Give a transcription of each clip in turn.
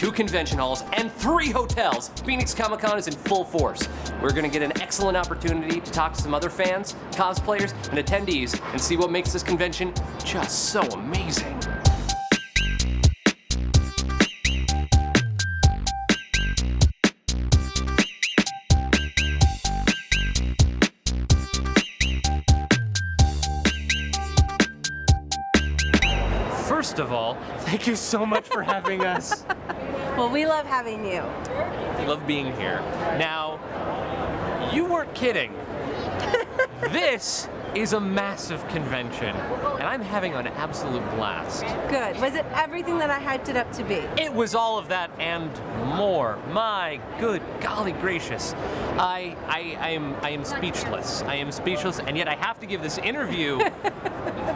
2 convention halls, and 3 hotels, Phoenix Comicon is in full force. We're going to get an excellent opportunity to talk to some other fans, cosplayers, and attendees and see what makes this convention just so amazing. First of all, thank you so much for having us. Well, we love having you. We love being here. Now, you weren't kidding. This is a massive convention, and I'm having an absolute blast. Good. Was it everything that I hyped it up to be? It was all of that and more. My good golly gracious. I am speechless. I am speechless, and yet I have to give this interview.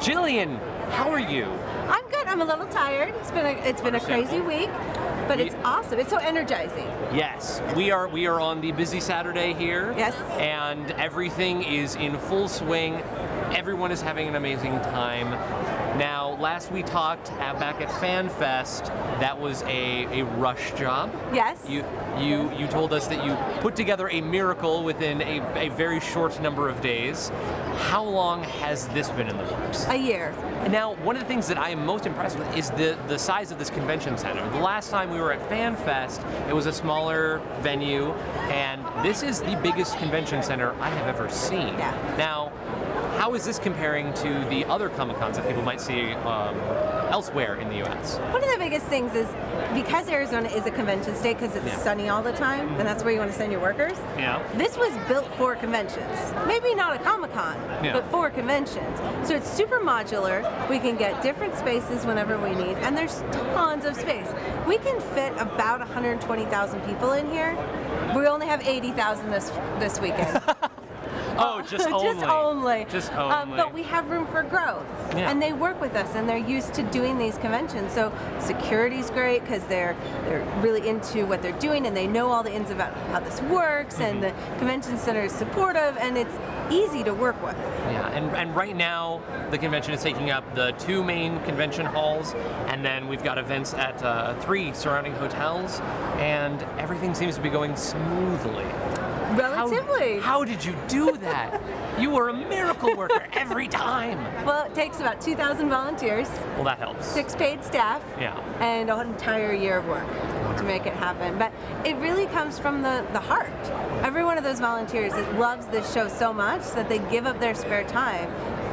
Jillian, how are you? I'm good. I'm a little tired. It's been a crazy week, but it's awesome. It's so energizing. Yes, we are on the busy Saturday here. Yes. And everything is in full swing. Everyone is having an amazing time. Now, last we talked back at FanFest, that was a rush job. Yes. You told us that you put together a miracle within a very short number of days. How long has this been in the works? A year. Now, one of the things that I am most impressed with is the size of this convention center. The last time we were at FanFest, it was a smaller venue, and this is the biggest convention center I have ever seen. Yeah. Now, how is this comparing to the other Comic-Cons that people might see elsewhere in the U.S.? One of the biggest things is because Arizona is a convention state, because it's sunny all the time, and that's where you want to send your workers. Yeah. This was built for conventions. Maybe not a Comic-Con, but for conventions. So it's super modular. We can get different spaces whenever we need, and there's tons of space. We can fit about 120,000 people in here. We only have 80,000 this weekend. Oh, just only. Just only. But we have room for growth. Yeah. And they work with us, and they're used to doing these conventions. So security's great because they're really into what they're doing, and they know all the ins about how this works, and the convention center is supportive, and it's easy to work with. Yeah, and right now the convention is taking up the 2 main convention halls, and then we've got events at 3 surrounding hotels, and everything seems to be going smoothly. Relatively. How did you do that? You were a miracle worker every time. Well, it takes about 2,000 volunteers. Well, that helps. 6 paid staff. Yeah. And an entire year of work to make it happen. But it really comes from the heart. Every one of those volunteers loves this show so much that they give up their spare time.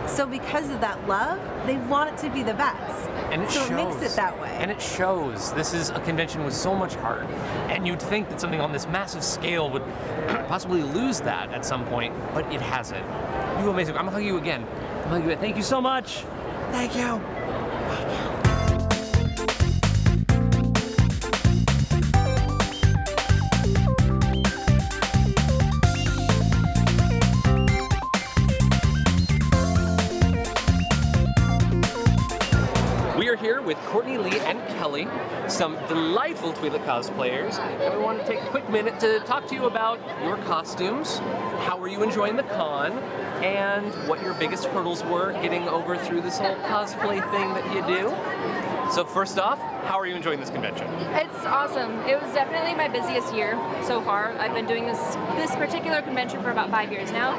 So because of that love, they want it to be the best. And it so shows. It makes it that way. And it shows. This is a convention with so much heart. And you'd think that something on this massive scale would possibly lose that at some point, but it hasn't. You amazing. I'm gonna hug you again. Thank you so much. Thank you. Here with Courtney Lee and Kelly, some delightful Twi'lek cosplayers, and we wanted to take a quick minute to talk to you about your costumes, how are you enjoying the con, and what your biggest hurdles were getting over through this whole cosplay thing that you do. So first off, how are you enjoying this convention? It's awesome. It was definitely my busiest year so far. I've been doing this particular convention for about 5 years now,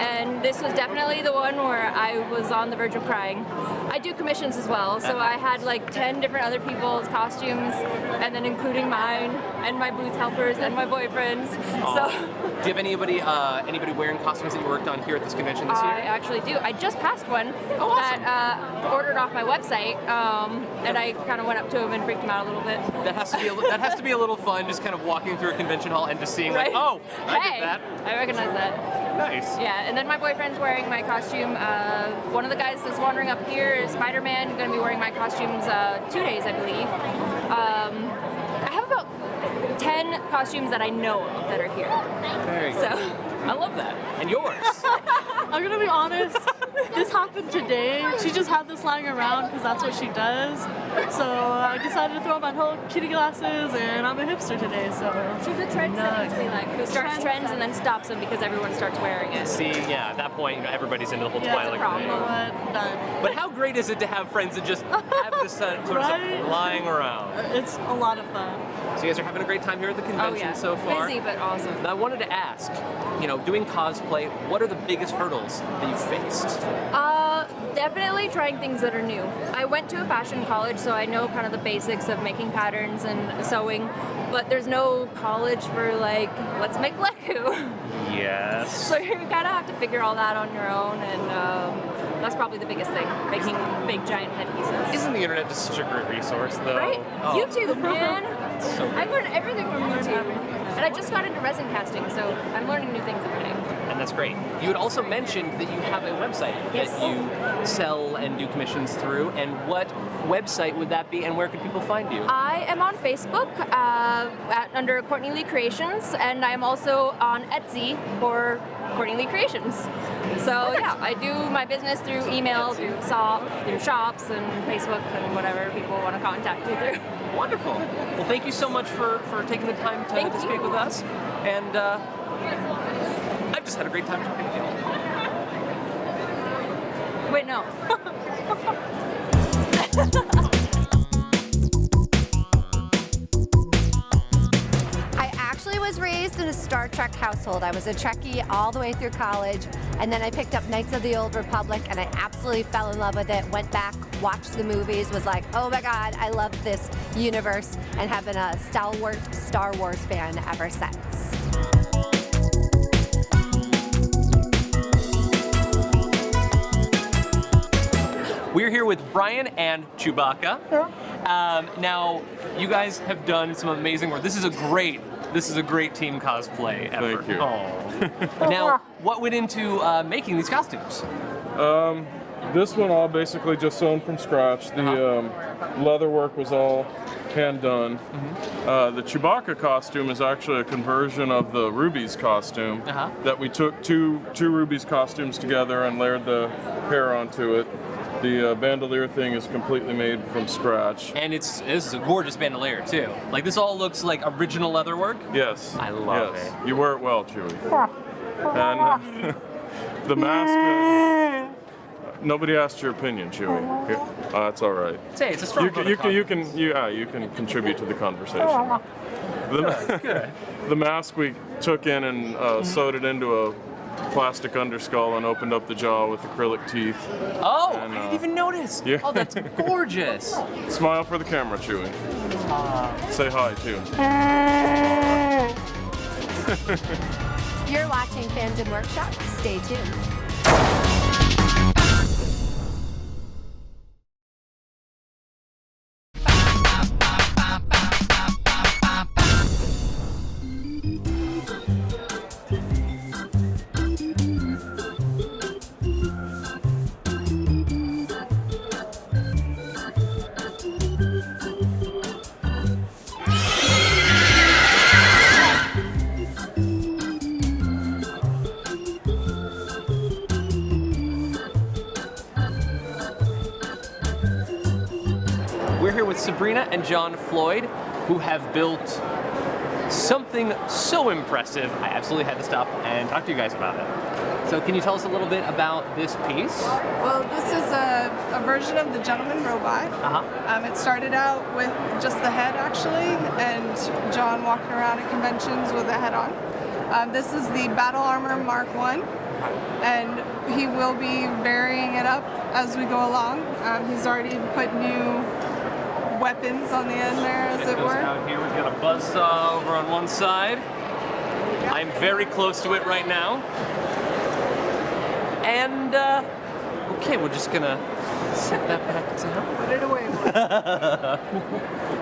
and this was definitely the one where I was on the verge of crying. I do commissions as well, so I had like 10 different other people's costumes, and then including mine, and my booth helpers, and my boyfriends. So. Do you have anybody wearing costumes that you worked on here at this convention this year? I actually do. I just passed one that ordered off my website, and I kind of went up to him and freaked him out a little bit. That has to be a little fun, just kind of walking through a convention hall and just seeing like, oh, I did that. I recognize that. Nice. Yeah, and then my boyfriend's wearing my costume. One of the guys that's wandering up here is Spider-Man. Going to be wearing my costumes 2 days, I believe. I have about 10 costumes that I know of that are here. Very good. So I love that. And yours? I'm gonna be honest, this happened today. She just had this lying around because that's what she does. So I decided to throw on my whole kitty glasses, and I'm a hipster today. So she's a trendsetter, who starts trends and then stops them because everyone starts wearing it. See, yeah, at that point, everybody's into the whole Twilight thing. But how great is it to have friends that just have this sort of lying around? It's a lot of fun. So you guys are having a great time here at the convention so far. Busy but awesome. And I wanted to ask, doing cosplay, what are the biggest hurdles that you've faced? Definitely trying things that are new. I went to a fashion college, so I know kind of the basics of making patterns and sewing, but there's no college for let's make Leku. Yes. So you kind of have to figure all that on your own, and that's probably the biggest thing, making big giant headpieces. Isn't the internet just such a great resource, though? Right? Oh. YouTube, man. So I learned everything from YouTube. And I just got into resin casting, so I'm learning new things every day. And that's great. You had also mentioned that you have a website that you sell and do commissions through. And what website would that be, and where can people find you? I am on Facebook under Courtney Lee Creations, and I'm also on Etsy for Courtney Lee Creations. So yeah, I do my business through email, through shops, and Facebook, and whatever people want to contact me through. Wonderful. Well, thank you so much for taking the time to speak with us. And I've just had a great time talking to you. Wait, no. I actually was raised in a Star Trek household. I was a Trekkie all the way through college, and then I picked up Knights of the Old Republic, and I absolutely fell in love with it. Went back, watched the movies, was like, oh my God, I love this universe, and have been a stalwart Star Wars fan ever since. We're here with Brian and Chewbacca. Now, you guys have done some amazing work. This is a great team cosplay effort. Thank you. Now, what went into making these costumes? This one all basically just sewn from scratch. The leather work was all hand done. The Chewbacca costume is actually a conversion of the Ruby's costume that we took two Ruby's costumes together and layered the hair onto it. The bandolier thing is completely made from scratch. And this is a gorgeous bandolier too. Like, this all looks like original leather work? Yes. I love it. You wear it well, Chewie. And the mask, nobody asked your opinion, Chewie. That's all right. Say, it's a strong you can contribute to the conversation. The mask we took in and sewed it into a plastic underskull and opened up the jaw with acrylic teeth. Oh, I didn't even notice. Yeah. Oh, that's gorgeous. Smile for the camera, Chewie. Say hi, too. You're watching Fandom Workshop. Stay tuned. We're here with Sabrina and John Floyd, who have built something so impressive, I absolutely had to stop and talk to you guys about it. So can you tell us a little bit about this piece? Well, this is a version of the Gentleman Robot. It started out with just the head, actually, and John walking around at conventions with the head on. This is the Battle Armor Mark I, and he will be varying it up as we go along. He's already put new weapons on the end there, as it were. Out here, we've got a buzzsaw over on one side. Yep. I'm very close to it right now. And, okay, we're just gonna set that back down. Put it away.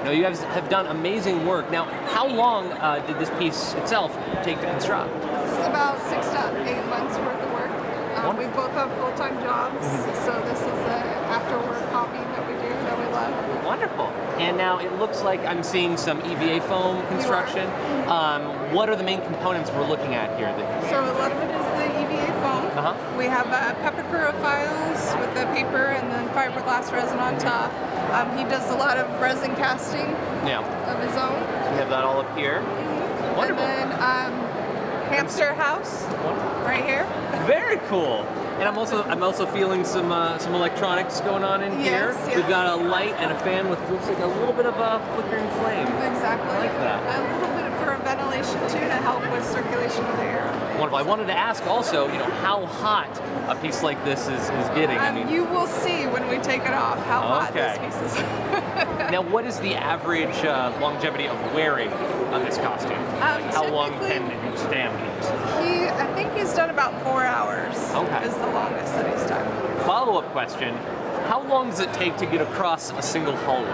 Now, you guys have done amazing work. Now, how long did this piece itself take to construct? This is about 6 to 8 months worth of work. We both have full-time jobs, so this is an after-work hobby that we do that we love. Wonderful. And now it looks like I'm seeing some EVA foam construction. What are the main components we're looking at here? So a lot of it is the EVA foam. We have pepperchlorophylls with the paper and then fiberglass resin on top. He does a lot of resin casting of his own. So we have that all up here. Wonderful. And then hamster house right here. Very cool. And I'm also feeling some electronics going on in here. Yes. We've got a light and a fan with looks like a little bit of a flickering flame. Exactly. I like that. A little bit for ventilation too to help with circulation of the air. Wonderful. I wanted to ask also, how hot a piece like this is getting. You will see when we take it off how hot this piece is. Now, what is the average longevity of wearing on this costume? How long can you stand it? I think he's done about 4 hours. Okay. Is the longest that he's done. Follow-up question. How long does it take to get across a single hallway?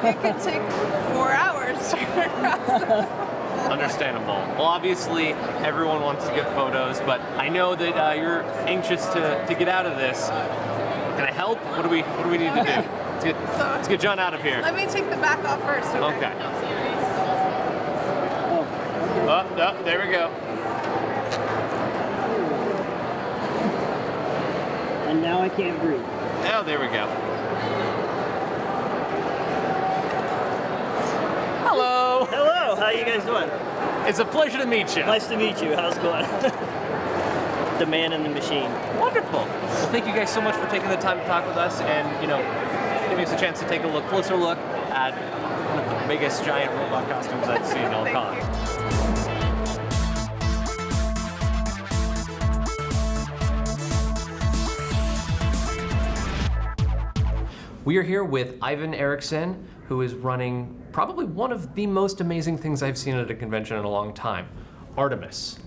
It can take 4 hours to get across. Understandable. Well, obviously, everyone wants to get photos, but I know that you're anxious to get out of this. Can I help? What do we need to do? Let's get John out of here. Let me take the back off first. Okay. Oh, there we go. And now I can't breathe. Oh, there we go. Hello. Hello. How you guys doing? It's a pleasure to meet you. Nice to meet you. How's it going? The man in the machine. Wonderful. Well, thank you guys so much for taking the time to talk with us and, giving us a chance to take a closer look at one of the biggest giant robot costumes I've seen all con. We are here with Ivan Eriksson, who is running probably one of the most amazing things I've seen at a convention in a long time, Artemis.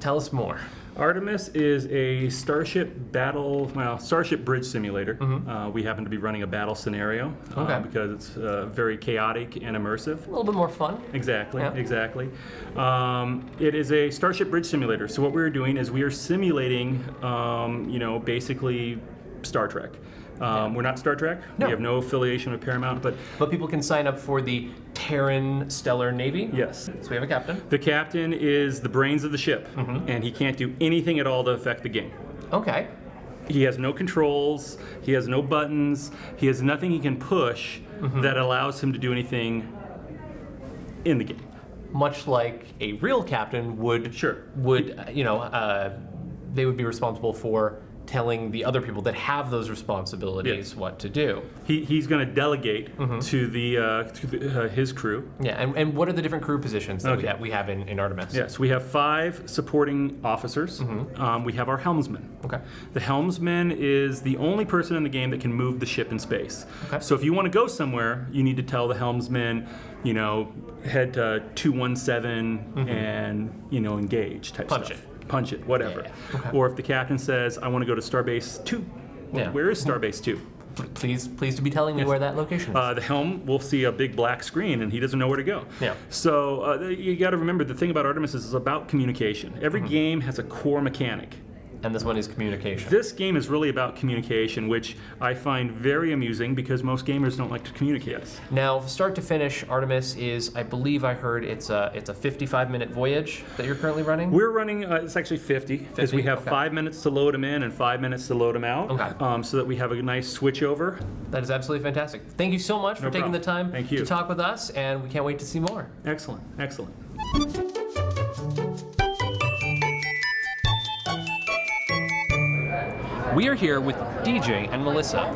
Tell us more. Artemis is a Starship bridge simulator. We happen to be running a battle scenario because it's very chaotic and immersive. A little bit more fun. Exactly. It is a Starship bridge simulator. So what we're doing is we are simulating, basically Star Trek. We're not Star Trek. No. We have no affiliation with Paramount, but people can sign up for the Terran Stellar Navy. Yes. So we have a captain. The captain is the brains of the ship, and he can't do anything at all to affect the game. Okay. He has no controls. He has no buttons. He has nothing he can push that allows him to do anything in the game. Much like a real captain would. Sure. They would be responsible for telling the other people that have those responsibilities what to do. He's going to delegate to his crew. Yeah, and what are the different crew positions that we have in Artemis? Yes, we have 5 supporting officers. We have our helmsman. Okay. The helmsman is the only person in the game that can move the ship in space. Okay. So if you want to go somewhere, you need to tell the helmsman, head to 217 and, engage type stuff. Punch it, whatever. Yeah. Okay. Or if the captain says, I want to go to Starbase 2. Well, where is Starbase 2? Please to be telling me where that location is. The helm will see a big black screen and he doesn't know where to go. Yeah. So you got to remember the thing about Artemis is it's about communication. Every game has a core mechanic. And this one is communication. This game is really about communication, which I find very amusing because most gamers don't like to communicate. Now, start to finish, Artemis is, I believe I heard it's a 55-minute voyage that you're currently running? We're running, it's actually 50, because we have 5 minutes to load them in and 5 minutes to load them out, so that we have a nice switch over. That is absolutely fantastic. Thank you so much for taking the time to talk with us, and we can't wait to see more. Excellent, excellent. We are here with DJ and Melissa,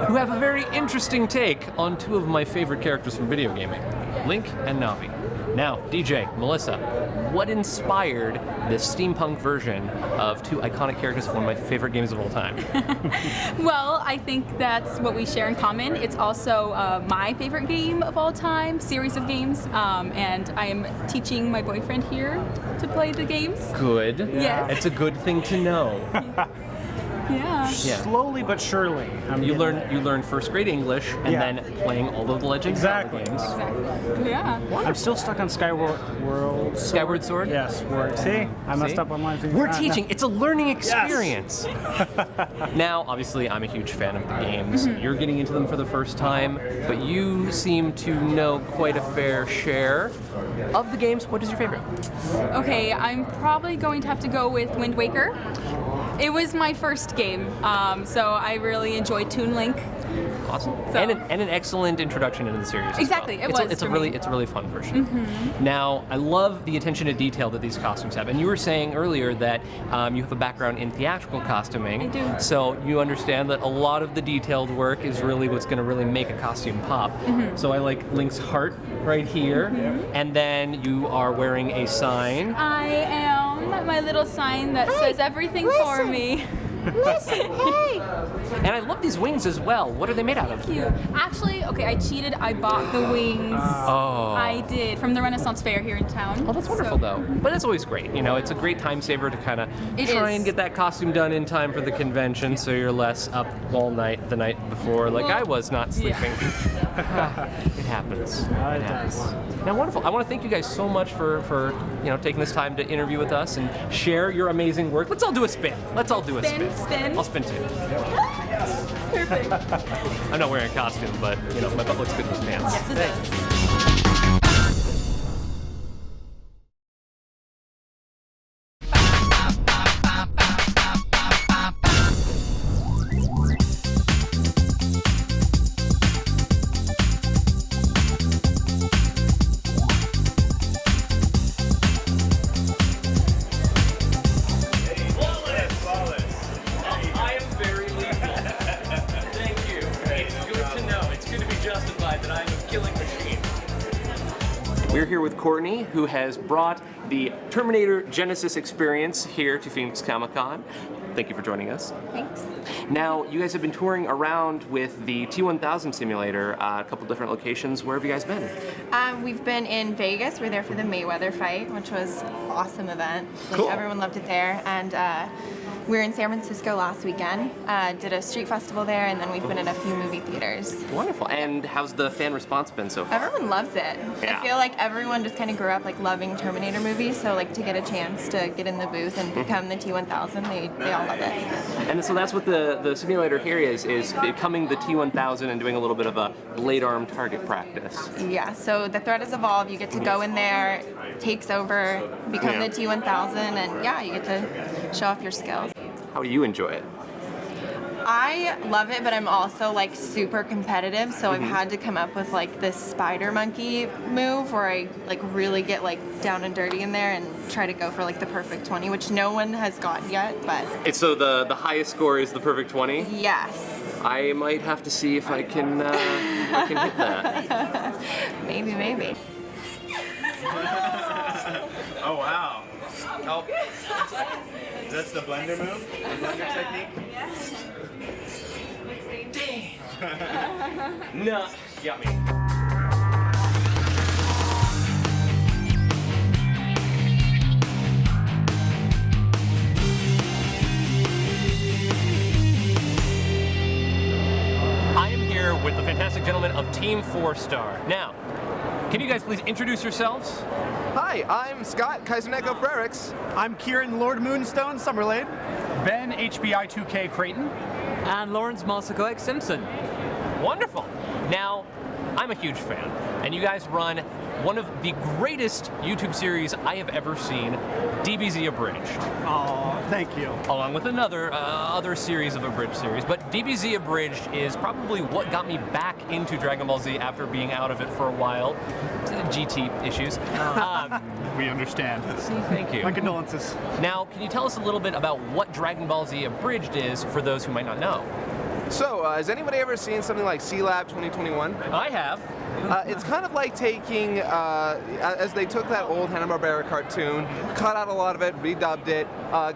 who have a very interesting take on 2 of my favorite characters from video gaming, Link and Navi. Now, DJ, Melissa, what inspired this steampunk version of 2 iconic characters from one of my favorite games of all time? Well, I think that's what we share in common. It's also my favorite game of all time, series of games, and I am teaching my boyfriend here to play the games. Good. Yes. It's a good thing to know. Yeah. Slowly but surely. You learn first grade English and then playing all of the Legend of Zelda games. Exactly. Yeah. I'm still stuck on Skyward Sword? Yes. See? I messed up on mine. We're teaching. It's a learning experience. Now, obviously, I'm a huge fan of the games. You're getting into them for the first time, but you seem to know quite a fair share of the games. What is your favorite? Okay, I'm probably going to have to go with Wind Waker. It was my first game, so I really enjoyed Toon Link. Awesome. So. And an excellent introduction into the series. Exactly, as well. it was It's a for really me. it's a really fun version. Mm-hmm. Now, I love the attention to detail that these costumes have. And you were saying earlier that you have a background in theatrical costuming. I do. So you understand that a lot of the detailed work is really what's going to really make a costume pop. Mm-hmm. So I like Link's heart right here, and then you are wearing a sign. I am my little sign that says everything for me. Listen, hey! And I love these wings as well. What are they made out of? Thank you. Actually, okay, I cheated. I bought the wings. Oh. I did from the Renaissance Fair here in town. Oh, that's wonderful, though. But that's always great. You know, it's a great time saver to kind of try and get that costume done in time for the convention, so you're less up all night the night before, like I was not sleeping. It happens. It happens. Now, wonderful. I want to thank you guys so much for taking this time to interview with us and share your amazing work. Let's all do a spin. Let's all do a spin. Spin. I'll spin too. Perfect. I'm not wearing a costume, but my butt looks good in these pants. Yes, it does. We're here with Courtney, who has brought the Terminator Genesis experience here to Phoenix Comicon. Thank you for joining us. Thanks. Now, you guys have been touring around with the T-1000 simulator, a couple different locations. Where have you guys been? We've been in Vegas. We're there for the Mayweather fight, which was an awesome event. Cool. Everyone loved it there. And we were in San Francisco last weekend, did a street festival there, and then we've been in a few movie theaters. Wonderful. And how's the fan response been so far? Everyone loves it. Yeah. I feel like everyone just kind of grew up loving Terminator movies, so to get a chance to get in the booth and become the T-1000, they all love it. And so that's what the simulator here is becoming the T-1000 and doing a little bit of a blade arm target practice. Yeah, so the threat has evolved. You get to go in there, takes over, become the T-1000, and you get to show off your skills. How do you enjoy it? I love it, but I'm also super competitive, so I've had to come up with this spider monkey move where I really get down and dirty in there and try to go for the perfect 20, which no one has got yet, but So the highest score is the perfect 20? yes. I might have to see if I can hit that. Maybe. Oh wow. Oh. That's the blender move? The blender technique? Dang. No, got me. I am here with the fantastic gentlemen of Team 4-Star. Now, can you guys please introduce yourselves? Hi, I'm Scott Kaiserneko Frericks. I'm Kieran Lord Moonstone Summerlade. Ben HBI 2K Creighton. And Lawrence Marsakovic Simpson. Wonderful. Now, I'm a huge fan, and you guys run one of the greatest YouTube series I have ever seen, DBZ Abridged. Oh, thank you. Along with another other series of Abridged series, but DBZ Abridged is probably what got me back into Dragon Ball Z after being out of it for a while. GT issues. We understand. Thank you. My condolences. Now, can you tell us a little bit about what Dragon Ball Z Abridged is for those who might not know? So, has anybody ever seen something like C-Lab 2021? I have. It's kind of like taking, as they took that old Hanna-Barbera cartoon, cut out a lot of it, redubbed it,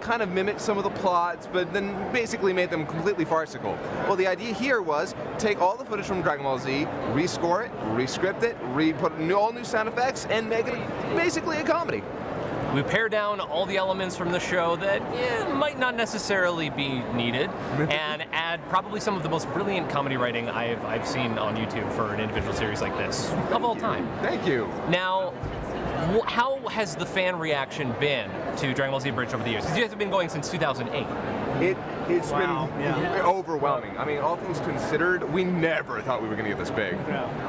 kind of mimicked some of the plots, but then basically made them completely farcical. Well, the idea here was take all the footage from Dragon Ball Z, rescore it, rescript it, put all new sound effects, and make it basically a comedy. We pare down all the elements from the show that might not necessarily be needed, and add probably some of the most brilliant comedy writing I've seen on YouTube for an individual series like this of all time. Thank you. Now, how has the fan reaction been to Dragon Ball Z Abridged over the years? Because you guys have been going since 2008. It's been overwhelming. I mean, all things considered, we never thought we were going to get this big.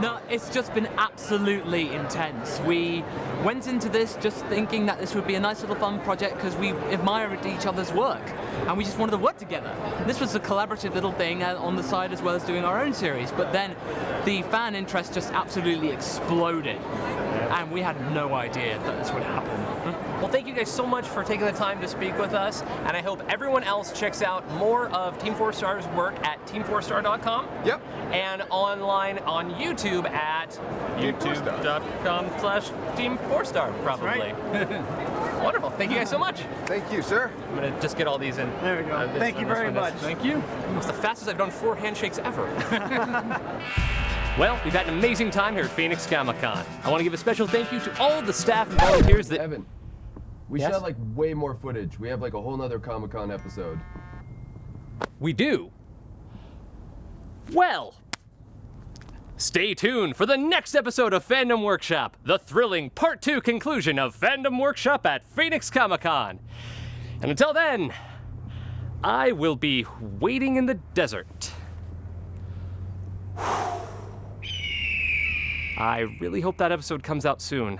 No, it's just been absolutely intense. We went into this just thinking that this would be a nice little fun project because we admired each other's work and we just wanted to work together. This was a collaborative little thing on the side as well as doing our own series, but then the fan interest just absolutely exploded and we had no idea that this would happen. Well, thank you guys so much for taking the time to speak with us, and I hope everyone else checks out more of Team 4 Star's work at team4star.com. Yep. And online on YouTube at youtube.com/Team4Star, probably. Right. Wonderful. Thank you guys so much. Thank you, sir. I'm going to just get all these in. There we go. Thank you very much. Thank you. It's the fastest I've done 4 handshakes ever. Well, we've had an amazing time here at Phoenix Comicon. I want to give a special thank you to all the staff and volunteers that... Evan, we should have like way more footage. We have like a whole nother Comic-Con episode. We do. Well, stay tuned for the next episode of Fandom Workshop, the thrilling Part 2 conclusion of Fandom Workshop at Phoenix Comicon. And until then, I will be waiting in the desert. I really hope that episode comes out soon.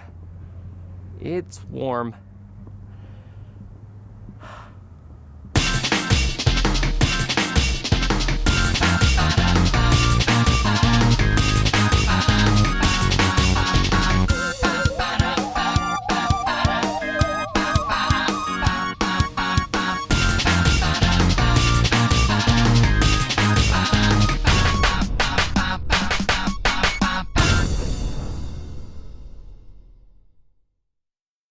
It's warm.